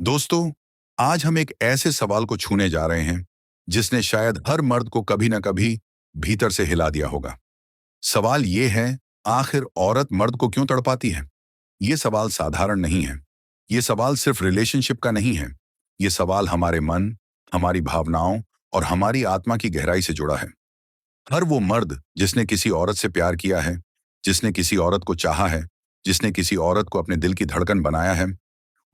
दोस्तों, आज हम एक ऐसे सवाल को छूने जा रहे हैं जिसने शायद हर मर्द को कभी ना कभी भीतर से हिला दिया होगा। सवाल ये है, आखिर औरत मर्द को क्यों तड़पाती है? ये सवाल साधारण नहीं है। ये सवाल सिर्फ रिलेशनशिप का नहीं है। ये सवाल हमारे मन, हमारी भावनाओं और हमारी आत्मा की गहराई से जुड़ा है। हर वो मर्द जिसने किसी औरत से प्यार किया है, जिसने किसी औरत को चाहा है, जिसने किसी औरत को अपने दिल की धड़कन बनाया है,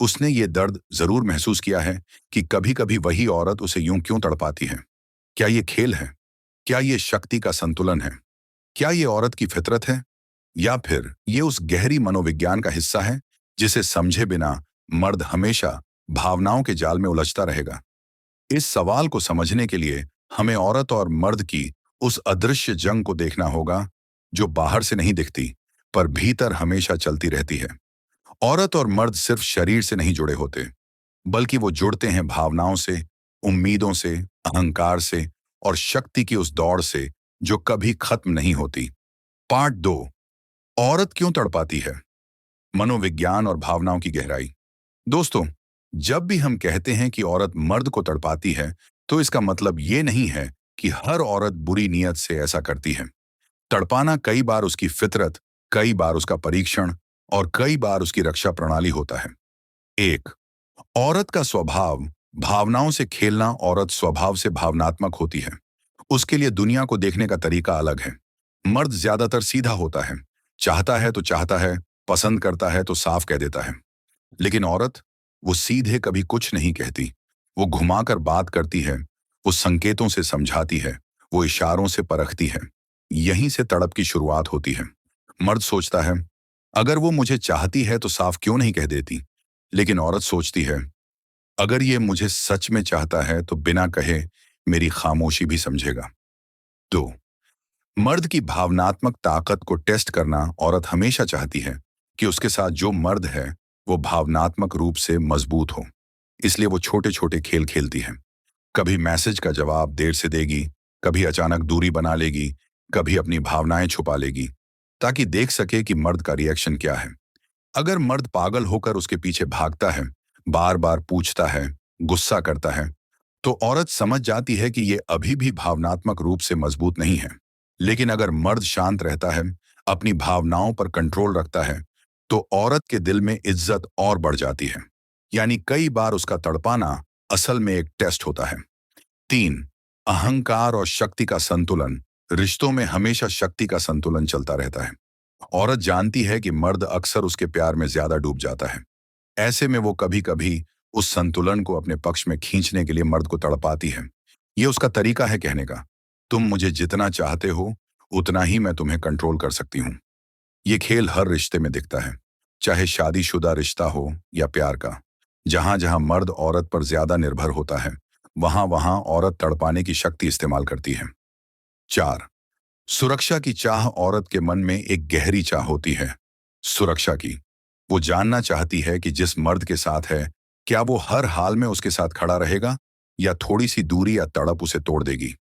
उसने ये दर्द जरूर महसूस किया है कि कभी-कभी वही औरत उसे यूं क्यों तड़पाती है। क्या ये खेल है? क्या ये शक्ति का संतुलन है? क्या ये औरत की फितरत है? या फिर ये उस गहरी मनोविज्ञान का हिस्सा है जिसे समझे बिना मर्द हमेशा भावनाओं के जाल में उलझता रहेगा? इस सवाल को समझने के लिए हमें औरत और मर्द की उस अदृश्य जंग को देखना होगा जो बाहर से नहीं दिखती पर भीतर हमेशा चलती रहती है। औरत और मर्द सिर्फ शरीर से नहीं जुड़े होते, बल्कि वो जुड़ते हैं भावनाओं से, उम्मीदों से, अहंकार से और शक्ति की उस दौड़ से जो कभी खत्म नहीं होती। पार्ट 2। औरत क्यों तड़पाती है? मनोविज्ञान और भावनाओं की गहराई। दोस्तों, जब भी हम कहते हैं कि औरत मर्द को तड़पाती है, तो इसका मतलब ये नहीं है कि हर औरत बुरी नीयत से ऐसा करती है। तड़पाना कई बार उसकी फितरत, कई बार उसका परीक्षण और कई बार उसकी रक्षा प्रणाली होता है। एक, औरत का स्वभाव। भावनाओं से खेलना। औरत स्वभाव से भावनात्मक होती है। उसके लिए दुनिया को देखने का तरीका अलग है। मर्द ज्यादातर सीधा होता है, चाहता है तो चाहता है, पसंद करता है तो साफ कह देता है। लेकिन औरत, वो सीधे कभी कुछ नहीं कहती। वो घुमाकर बात करती है, वो संकेतों से समझाती है, वो इशारों से परखती है। यहीं से तड़प की शुरुआत होती है। मर्द सोचता है, अगर वो मुझे चाहती है तो साफ क्यों नहीं कह देती? लेकिन औरत सोचती है, अगर ये मुझे सच में चाहता है तो बिना कहे मेरी खामोशी भी समझेगा। 2, मर्द की भावनात्मक ताकत को टेस्ट करना। औरत हमेशा चाहती है कि उसके साथ जो मर्द है वो भावनात्मक रूप से मजबूत हो। इसलिए वो छोटे छोटे खेल खेलती है। कभी मैसेज का जवाब देर से देगी, कभी अचानक दूरी बना लेगी, कभी अपनी भावनाएं छुपा लेगी, ताकि देख सके कि मर्द का रिएक्शन क्या है। अगर मर्द पागल होकर उसके पीछे भागता है, बार बार पूछता है, गुस्सा करता है, तो औरत समझ जाती है कि ये अभी भी भावनात्मक रूप से मजबूत नहीं है। लेकिन अगर मर्द शांत रहता है, अपनी भावनाओं पर कंट्रोल रखता है, तो औरत के दिल में इज्जत और बढ़ जाती है। यानी कई बार उसका तड़पाना असल में एक टेस्ट होता है। 3, अहंकार और शक्ति का संतुलन। रिश्तों में हमेशा शक्ति का संतुलन चलता रहता है। औरत जानती है कि मर्द अक्सर उसके प्यार में ज्यादा डूब जाता है। ऐसे में वो कभी कभी उस संतुलन को अपने पक्ष में खींचने के लिए मर्द को तड़पाती है। ये उसका तरीका है कहने का, तुम मुझे जितना चाहते हो उतना ही मैं तुम्हें कंट्रोल कर सकती हूँ। ये खेल हर रिश्ते में दिखता है, चाहे शादीशुदा रिश्ता हो या प्यार का। जहां जहां मर्द औरत पर ज्यादा निर्भर होता है, वहां वहां औरत तड़पाने की शक्ति इस्तेमाल करती है। 4, सुरक्षा की चाह। औरत के मन में एक गहरी चाह होती है सुरक्षा की। वो जानना चाहती है कि जिस मर्द के साथ है, क्या वो हर हाल में उसके साथ खड़ा रहेगा या थोड़ी सी दूरी या तड़प उसे तोड़ देगी।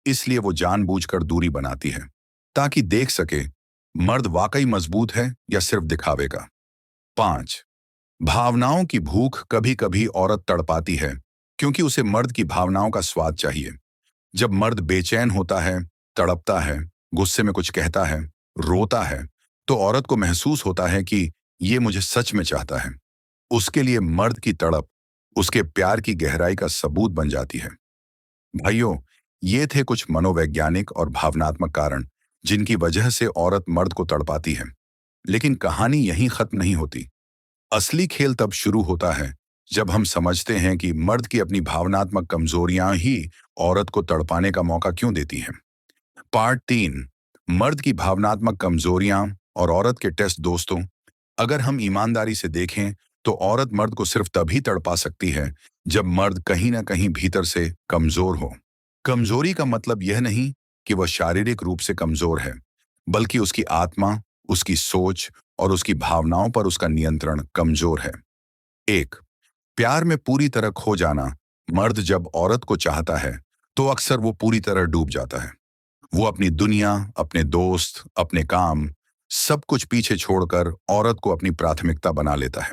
इसलिए वो जानबूझकर दूरी बनाती है, ताकि देख सके मर्द वाकई मजबूत है या सिर्फ दिखावे का। 5, भावनाओं की भूख। कभी कभी औरत तड़पाती है क्योंकि उसे मर्द की भावनाओं का स्वाद चाहिए। जब मर्द बेचैन होता है, तड़पता है, गुस्से में कुछ कहता है, रोता है, तो औरत को महसूस होता है कि ये मुझे सच में चाहता है। उसके लिए मर्द की तड़प उसके प्यार की गहराई का सबूत बन जाती है। भाइयों, ये थे कुछ मनोवैज्ञानिक और भावनात्मक कारण जिनकी वजह से औरत मर्द को तड़पाती है। लेकिन कहानी यहीं खत्म नहीं होती। असली खेल तब शुरू होता है जब हम समझते हैं कि मर्द की अपनी भावनात्मक कमजोरियां ही औरत को तड़पाने का मौका क्यों देती हैं। पार्ट 3, मर्द की भावनात्मक कमजोरियां और औरत के टेस्ट। दोस्तों, अगर हम ईमानदारी से देखें तो औरत मर्द को सिर्फ तभी तड़पा सकती है जब मर्द कहीं ना कहीं भीतर से कमजोर हो। कमजोरी का मतलब यह नहीं कि वह शारीरिक रूप से कमजोर है, बल्कि उसकी आत्मा, उसकी सोच और उसकी भावनाओं पर उसका नियंत्रण कमजोर है। 1, प्यार में पूरी तरह खो जाना। मर्द जब औरत को चाहता है तो अक्सर वो पूरी तरह डूब जाता है। वो अपनी दुनिया, अपने दोस्त, अपने काम, सब कुछ पीछे छोड़कर औरत को अपनी प्राथमिकता बना लेता है।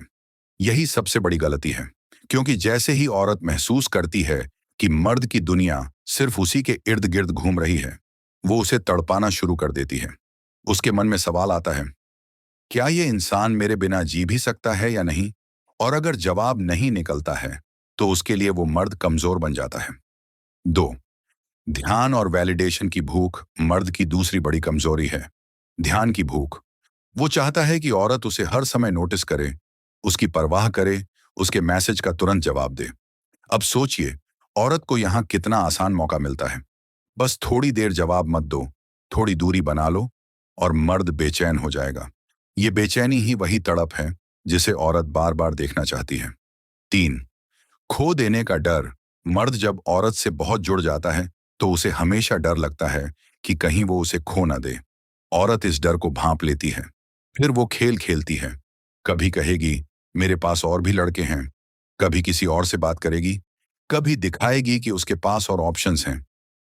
यही सबसे बड़ी गलती है, क्योंकि जैसे ही औरत महसूस करती है कि मर्द की दुनिया सिर्फ उसी के इर्द गिर्द घूम रही है, वो उसे तड़पाना शुरू कर देती है। उसके मन में सवाल आता है, क्या ये इंसान मेरे बिना जी भी सकता है या नहीं? और अगर जवाब नहीं निकलता है, तो उसके लिए वो मर्द कमजोर बन जाता है। 2. ध्यान और वैलिडेशन की भूख मर्द की दूसरी बड़ी कमजोरी है। ध्यान की भूख। वो चाहता है कि औरत उसे हर समय नोटिस करे, उसकी परवाह करे, उसके मैसेज का तुरंत जवाब दे। अब सोचिए, औरत को यहाँ कितना आसान मौका मिलता है। बस थोड़ी देर जवाब मत दो, थोड़ी दूरी बना लो, और मर्द बेचैन हो जाएगा। ये बेचैनी ही वही तड़प है जिसे औरत बार बार देखना चाहती है। 3. खो देने का डर। मर्द जब औरत से बहुत जुड़ जाता है, तो उसे हमेशा डर लगता है कि कहीं वो उसे खो ना दे। औरत इस डर को भांप लेती है। फिर वो खेल खेलती है। कभी कहेगी, मेरे पास और भी लड़के हैं। कभी किसी और से बात करेगी। कभी दिखाएगी कि उसके पास और ऑप्शंस हैं।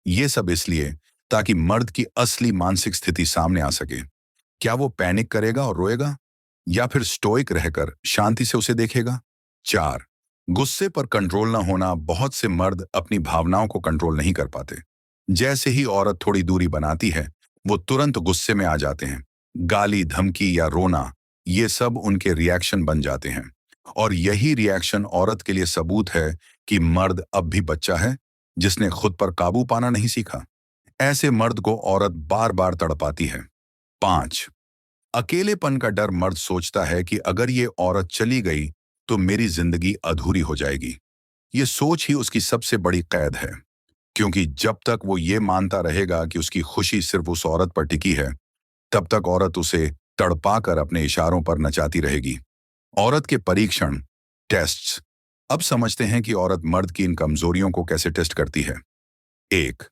ये सब इसलिए ताकि मर्द की असली मानसिक स्थिति सामने आ सके। क्या वो पैनिक करेगा और रोएगा, या फिर स्टोइक रहकर शांति से उसे देखेगा? 4. गुस्से पर कंट्रोल न होना। बहुत से मर्द अपनी भावनाओं को कंट्रोल नहीं कर पाते। जैसे ही औरत थोड़ी दूरी बनाती है, वो तुरंत गुस्से में आ जाते हैं। गाली, धमकी या रोना, ये सब उनके रिएक्शन बन जाते हैं। और यही रिएक्शन औरत के लिए सबूत है कि मर्द अब भी बच्चा है, जिसने खुद पर काबू पाना नहीं सीखा। ऐसे मर्द को औरत बार बार तड़पाती है। 5. अकेलेपन का डर। मर्द सोचता है कि अगर ये औरत चली गई तो मेरी जिंदगी अधूरी हो जाएगी। ये सोच ही उसकी सबसे बड़ी कैद है, क्योंकि जब तक वो ये मानता रहेगा कि उसकी खुशी सिर्फ उस औरत पर टिकी है, तब तक औरत उसे तड़पा कर अपने इशारों पर नचाती रहेगी। औरत के परीक्षण, टेस्ट्स। अब समझते हैं कि औरत मर्द की इन कमजोरियों को कैसे टेस्ट करती है। 1.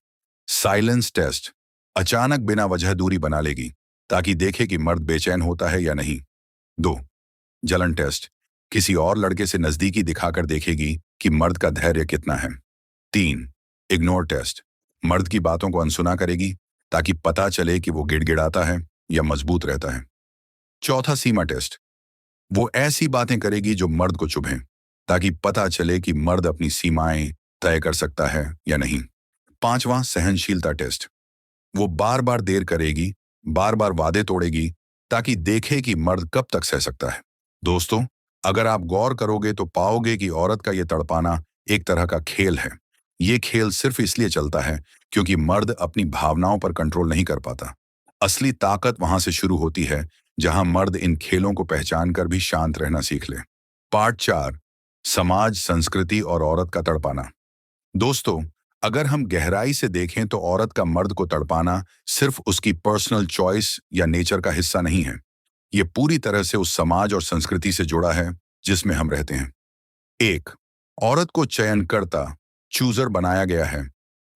Silence test. अचानक बिना वजह दूरी बना लेगी, ताकि देखे कि मर्द बेचैन होता है या नहीं। 2. जलन टेस्ट। किसी और लड़के से नजदीकी दिखाकर देखेगी कि मर्द का धैर्य कितना है। 3. Ignore test. मर्द की बातों को अनसुना करेगी, ताकि पता चले कि वो गिड़गिड़ाता है या मजबूत रहता है। 4. सीमा टेस्ट। वो ऐसी बातें करेगी जो मर्द को चुभें, ताकि पता चले कि मर्द अपनी सीमाएं तय कर सकता है या नहीं। 5. सहनशीलता टेस्ट। वो बार बार देर करेगी, बार बार वादे तोड़ेगी, ताकि देखे कि मर्द कब तक सह सकता है। दोस्तों, अगर आप गौर करोगे तो पाओगे कि औरत का ये तड़पाना एक तरह का खेल है। ये खेल सिर्फ इसलिए चलता है क्योंकि मर्द अपनी भावनाओं पर कंट्रोल नहीं कर पाता। असली ताकत वहां से शुरू होती है जहां मर्द इन खेलों को पहचान कर भी शांत रहना सीख ले। पार्ट 4। समाज, संस्कृति और औरत का तड़पाना। दोस्तों, अगर हम गहराई से देखें तो औरत का मर्द को तड़पाना सिर्फ उसकी पर्सनल चॉइस या नेचर का हिस्सा नहीं है। ये पूरी तरह से उस समाज और संस्कृति से जुड़ा है जिसमें हम रहते हैं। 1. औरत को चयनकर्ता, चूजर बनाया गया है।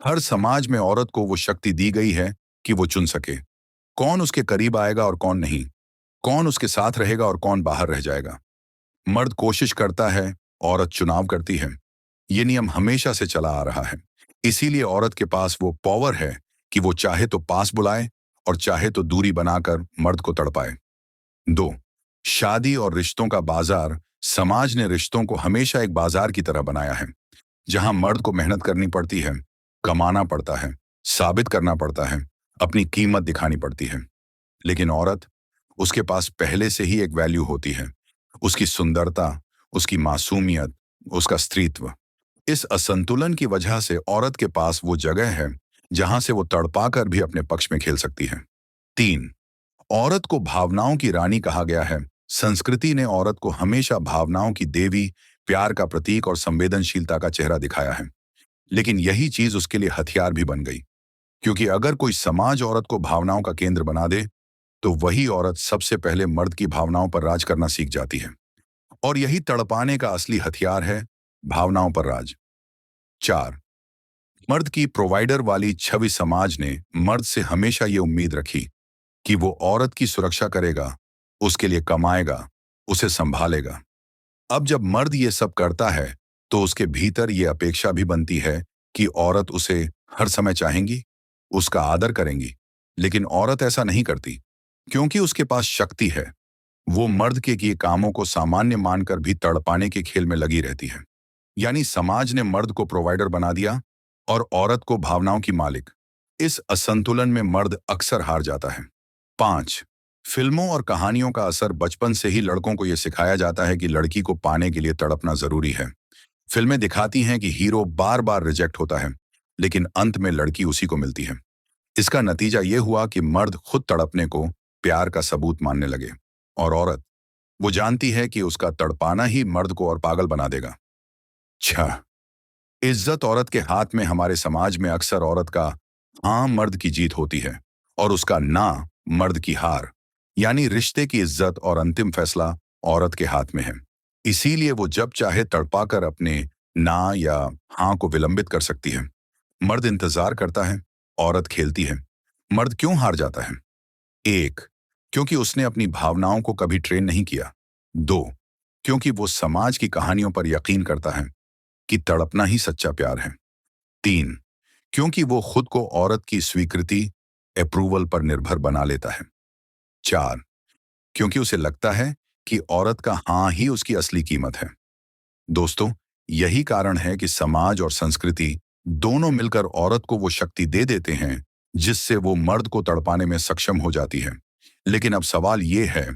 हर समाज में औरत को वो शक्ति दी गई है कि वो चुन सके कौन उसके करीब आएगा और कौन नहीं, कौन उसके साथ रहेगा और कौन बाहर रह जाएगा। मर्द कोशिश करता है, औरत चुनाव करती है। ये नियम हमेशा से चला आ रहा है। इसीलिए औरत के पास वो पावर है कि वो चाहे तो पास बुलाए और चाहे तो दूरी बनाकर मर्द को तड़पाए। 2. शादी और रिश्तों का बाजार। समाज ने रिश्तों को हमेशा एक बाजार की तरह बनाया है, जहां मर्द को मेहनत करनी पड़ती है, कमाना पड़ता है, साबित करना पड़ता है, अपनी कीमत दिखानी पड़ती है। लेकिन औरत, उसके पास पहले से ही एक वैल्यू होती है, उसकी सुंदरता, उसकी मासूमियत, उसका स्त्रीत्व। इस असंतुलन की वजह से औरत के पास वो जगह है जहां से वो तड़पाकर भी अपने पक्ष में खेल सकती है। 3. औरत को भावनाओं की रानी कहा गया है। संस्कृति ने औरत को हमेशा भावनाओं की देवी, प्यार का प्रतीक और संवेदनशीलता का चेहरा दिखाया है। लेकिन यही चीज उसके लिए हथियार भी बन गई, क्योंकि अगर कोई समाज औरत को भावनाओं का केंद्र बना दे, तो वही औरत सबसे पहले मर्द की भावनाओं पर राज करना सीख जाती है। और यही तड़पाने का असली हथियार है, भावनाओं पर राज। 4. मर्द की प्रोवाइडर वाली छवि। समाज ने मर्द से हमेशा ये उम्मीद रखी कि वो औरत की सुरक्षा करेगा, उसके लिए कमाएगा, उसे संभालेगा। अब जब मर्द ये सब करता है, तो उसके भीतर ये अपेक्षा भी बनती है कि औरत उसे हर समय चाहेंगी, उसका आदर करेंगी। लेकिन औरत ऐसा नहीं करती, क्योंकि उसके पास शक्ति है। वो मर्द के किए कामों को सामान्य मानकर भी तड़पाने के खेल में लगी रहती है। यानी समाज ने मर्द को प्रोवाइडर बना दिया और औरत को भावनाओं की मालिक। इस असंतुलन में मर्द अक्सर हार जाता है। 5. फिल्मों और कहानियों का असर। बचपन से ही लड़कों को यह सिखाया जाता है कि लड़की को पाने के लिए तड़पना जरूरी है। फिल्में दिखाती हैं कि हीरो बार बार रिजेक्ट होता है, लेकिन अंत में लड़की उसी को मिलती है। इसका नतीजा यह हुआ कि मर्द खुद तड़पने को प्यार का सबूत मानने लगे। और औरत, वो जानती है कि उसका तड़पाना ही मर्द को और पागल बना देगा। 6. इज्जत औरत के हाथ में। हमारे समाज में अक्सर औरत का हाँ मर्द की जीत होती है और उसका ना मर्द की हार। यानी रिश्ते की इज्जत और अंतिम फैसला औरत के हाथ में है। इसीलिए वो जब चाहे तड़पाकर अपने ना या हाँ को विलंबित कर सकती है। मर्द इंतजार करता है, औरत खेलती है। मर्द क्यों हार जाता है? 1. क्योंकि उसने अपनी भावनाओं को कभी ट्रेन नहीं किया। 2. क्योंकि वो समाज की कहानियों पर यकीन करता है कि तड़पना ही सच्चा प्यार है। 3. क्योंकि वो खुद को औरत की स्वीकृति, अप्रूवल पर निर्भर बना लेता है। 4. क्योंकि उसे लगता है कि औरत का हाँ ही उसकी असली कीमत है। दोस्तों, यही कारण है कि समाज और संस्कृति दोनों मिलकर औरत को वो शक्ति दे देते हैं जिससे वो मर्द को तड़पाने में सक्षम हो जाती है। लेकिन अब सवाल ये है,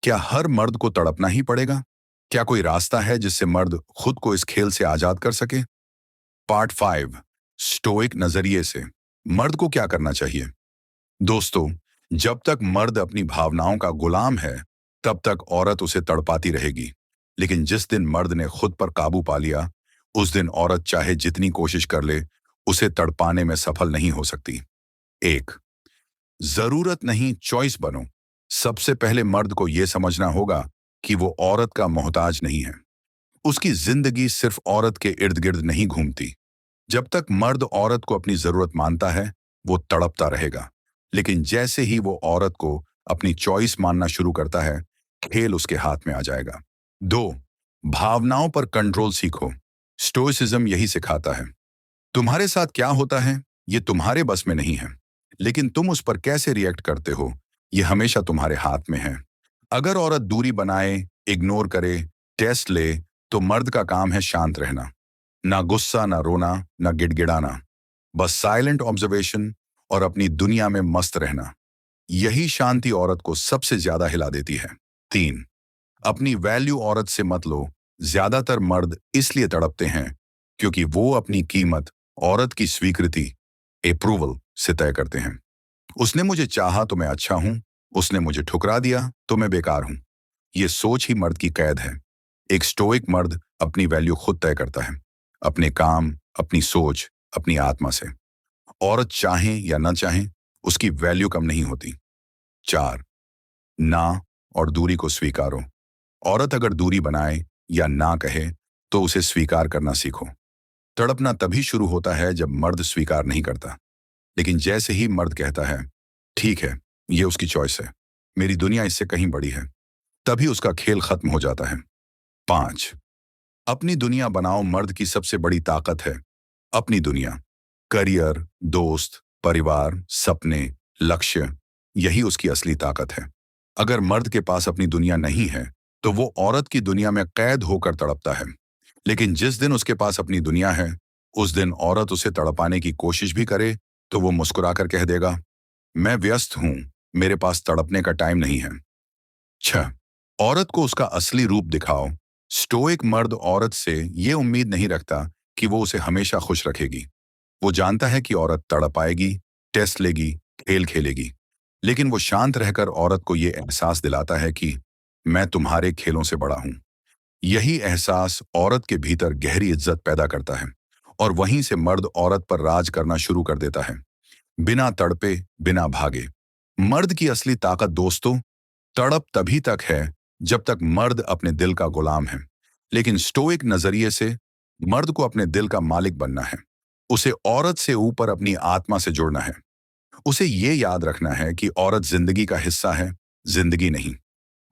क्या हर मर्द को तड़पना ही पड़ेगा? क्या कोई रास्ता है जिससे मर्द खुद को इस खेल से आजाद कर सके? पार्ट 5, स्टोइक नजरिए से मर्द को क्या करना चाहिए? दोस्तों, जब तक मर्द अपनी भावनाओं का गुलाम है, तब तक औरत उसे तड़पाती रहेगी। लेकिन जिस दिन मर्द ने खुद पर काबू पा लिया, उस दिन औरत चाहे जितनी कोशिश कर ले, उसे तड़पाने में सफल नहीं हो सकती। 1. जरूरत नहीं, चॉइस बनो। सबसे पहले मर्द को यह समझना होगा कि वो औरत का मोहताज नहीं है। उसकी जिंदगी सिर्फ औरत के इर्द गिर्द नहीं घूमती। जब तक मर्द औरत को अपनी जरूरत मानता है, वो तड़पता रहेगा। लेकिन जैसे ही वो औरत को अपनी चॉइस मानना शुरू करता है, खेल उसके हाथ में आ जाएगा। 2. भावनाओं पर कंट्रोल सीखो। स्टोइसिज्म यही सिखाता है, तुम्हारे साथ क्या होता है ये तुम्हारे बस में नहीं है, लेकिन तुम उस पर कैसे रिएक्ट करते हो ये हमेशा तुम्हारे हाथ में है। अगर औरत दूरी बनाए, इग्नोर करे, टेस्ट ले, तो मर्द का काम है शांत रहना। ना गुस्सा, ना रोना, ना गिड़गिड़ाना। बस साइलेंट ऑब्जर्वेशन और अपनी दुनिया में मस्त रहना। यही शांति औरत को सबसे ज्यादा हिला देती है। 3. अपनी वैल्यू औरत से मत लो। ज्यादातर मर्द इसलिए तड़पते हैं क्योंकि वो अपनी कीमत औरत की स्वीकृति, अप्रूवल से तय करते हैं। उसने मुझे चाहा तो मैं अच्छा हूं, उसने मुझे ठुकरा दिया तो मैं बेकार हूं। ये सोच ही मर्द की कैद है। एक स्टोइक मर्द अपनी वैल्यू खुद तय करता है, अपने काम, अपनी सोच, अपनी आत्मा से। औरत चाहे या न चाहे, उसकी वैल्यू कम नहीं होती। 4. ना और दूरी को स्वीकारो। औरत अगर दूरी बनाए या ना कहे, तो उसे स्वीकार करना सीखो। तड़पना तभी शुरू होता है जब मर्द स्वीकार नहीं करता। लेकिन जैसे ही मर्द कहता है, ठीक है, ये उसकी चॉइस है, मेरी दुनिया इससे कहीं बड़ी है, तभी उसका खेल खत्म हो जाता है। 5. अपनी दुनिया बनाओ। मर्द की सबसे बड़ी ताकत है अपनी दुनिया। करियर, दोस्त, परिवार, सपने, लक्ष्य, यही उसकी असली ताकत है। अगर मर्द के पास अपनी दुनिया नहीं है, तो वो औरत की दुनिया में कैद होकर तड़पता है। लेकिन जिस दिन उसके पास अपनी दुनिया है, उस दिन औरत उसे तड़पाने की कोशिश भी करे, तो वो मुस्कुराकर कह देगा, मैं व्यस्त हूं, मेरे पास तड़पने का टाइम नहीं है। 6. औरत को उसका असली रूप दिखाओ। स्टोइक मर्द औरत से ये उम्मीद नहीं रखता कि वो उसे हमेशा खुश रखेगी। वो जानता है कि औरत तड़प आएगी, टेस्ट लेगी, खेल खेलेगी। लेकिन वो शांत रहकर औरत को ये एहसास दिलाता है कि मैं तुम्हारे खेलों से बड़ा हूं। यही एहसास औरत के भीतर गहरी इज्जत पैदा करता है और वहीं से मर्द औरत पर राज करना शुरू कर देता है, बिना तड़पे, बिना भागे। मर्द की असली ताकत दोस्तों, तड़प तभी तक है जब तक मर्द अपने दिल का गुलाम है। लेकिन स्टोइक नजरिए से मर्द को अपने दिल का मालिक बनना है। उसे औरत से ऊपर अपनी आत्मा से जुड़ना है। उसे ये याद रखना है कि औरत जिंदगी का हिस्सा है, जिंदगी नहीं।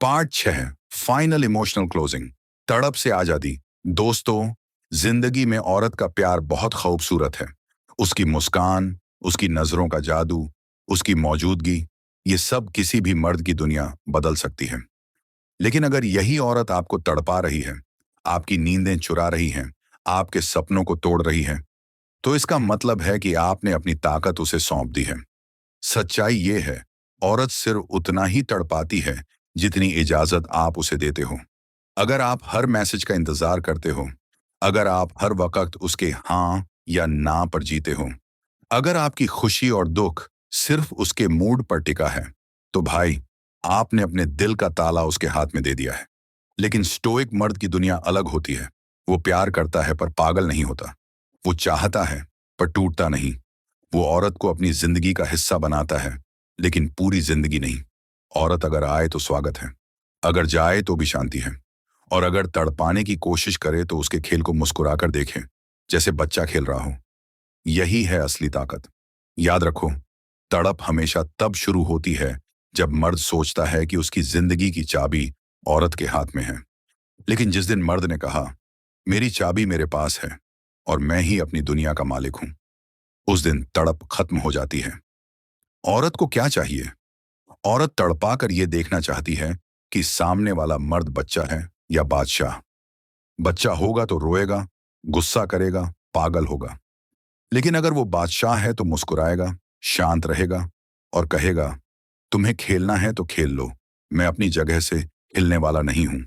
Part 6, final emotional closing. तड़प से आजादी। दोस्तों, जिंदगी में औरत का प्यार बहुत खूबसूरत है। उसकी मुस्कान, उसकी नजरों का जादू, उसकी मौजूदगी, ये सब किसी भी मर्द की दुनिया बदल सकती है। लेकिन अगर यही औरत आपको तड़पा रही है, आपकी नींदें चुरा रही है, आपके सपनों को तोड़ रही है, तो इसका मतलब है कि आपने अपनी ताकत उसे सौंप दी है। सच्चाई ये है, औरत सिर्फ उतना ही तड़पाती है जितनी इजाजत आप उसे देते हो। अगर आप हर मैसेज का इंतजार करते हो, अगर आप हर वक्त उसके हाँ या ना पर जीते हो, अगर आपकी खुशी और दुख सिर्फ उसके मूड पर टिका है, तो भाई, आपने अपने दिल का ताला उसके हाथ में दे दिया है। लेकिन स्टोइक मर्द की दुनिया अलग होती है। वो प्यार करता है पर पागल नहीं होता। वो चाहता है पर टूटता नहीं। वो औरत को अपनी जिंदगी का हिस्सा बनाता है, लेकिन पूरी जिंदगी नहीं। औरत अगर आए तो स्वागत है, अगर जाए तो भी शांति है, और अगर तड़पाने की कोशिश करे तो उसके खेल को मुस्कुराकर देखें, जैसे बच्चा खेल रहा हो। यही है असली ताकत। याद रखो, तड़प हमेशा तब शुरू होती है जब मर्द सोचता है कि उसकी जिंदगी की चाबी औरत के हाथ में है। लेकिन जिस दिन मर्द ने कहा, मेरी चाबी मेरे पास है और मैं ही अपनी दुनिया का मालिक हूं, उस दिन तड़प खत्म हो जाती है। औरत को क्या चाहिए? औरत तड़पा कर यह देखना चाहती है कि सामने वाला मर्द बच्चा है या बादशाह। बच्चा होगा तो रोएगा, गुस्सा करेगा, पागल होगा। लेकिन अगर वो बादशाह है तो मुस्कुराएगा, शांत रहेगा और कहेगा, तुम्हें खेलना है तो खेल लो, मैं अपनी जगह से हिलने वाला नहीं हूं।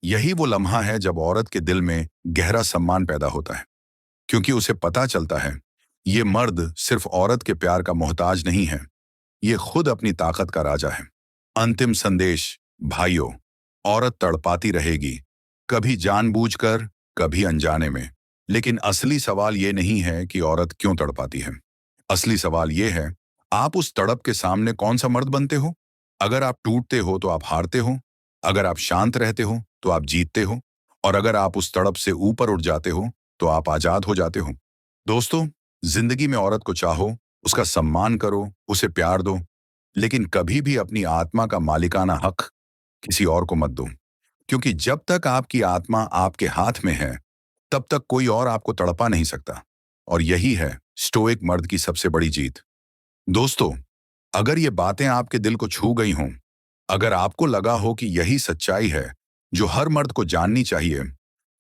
यही वो लम्हा है जब औरत के दिल में गहरा सम्मान पैदा होता है, क्योंकि उसे पता चलता है ये मर्द सिर्फ औरत के प्यार का मोहताज नहीं है, ये खुद अपनी ताकत का राजा है। अंतिम संदेश, भाइयों, औरत तड़पाती रहेगी, कभी जानबूझकर, कभी अनजाने में। लेकिन असली सवाल ये नहीं है कि औरत क्यों तड़पाती है। असली सवाल ये है, आप उस तड़प के सामने कौन सा मर्द बनते हो? अगर आप टूटते हो तो आप हारते हो, अगर आप शांत रहते हो तो आप जीतते हो, और अगर आप उस तड़प से ऊपर उठ जाते हो तो आप आजाद हो जाते हो। दोस्तों, जिंदगी में औरत को चाहो, उसका सम्मान करो, उसे प्यार दो, लेकिन कभी भी अपनी आत्मा का मालिकाना हक किसी और को मत दो, क्योंकि जब तक आपकी आत्मा आपके हाथ में है, तब तक कोई और आपको तड़पा नहीं सकता। और यही है स्टोइक मर्द की सबसे बड़ी जीत। दोस्तों, अगर ये बातें आपके दिल को छू गई हों, अगर आपको लगा हो कि यही सच्चाई है जो हर मर्द को जाननी चाहिए,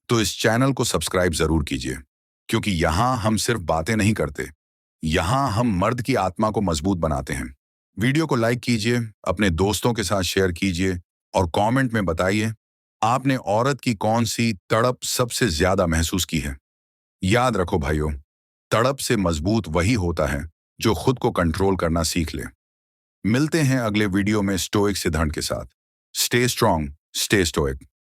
तो इस चैनल को सब्सक्राइब जरूर कीजिए, क्योंकि यहां हम सिर्फ बातें नहीं करते, यहां हम मर्द की आत्मा को मजबूत बनाते हैं। वीडियो को लाइक कीजिए, अपने दोस्तों के साथ शेयर कीजिए और कमेंट में बताइए आपने औरत की कौन सी तड़प सबसे ज्यादा महसूस की है। याद रखो भाइयों, तड़प से मजबूत वही होता है जो खुद को कंट्रोल करना सीख ले। मिलते हैं अगले वीडियो में स्टोइक सिद्धांत के साथ। Stay strong, stay stoic.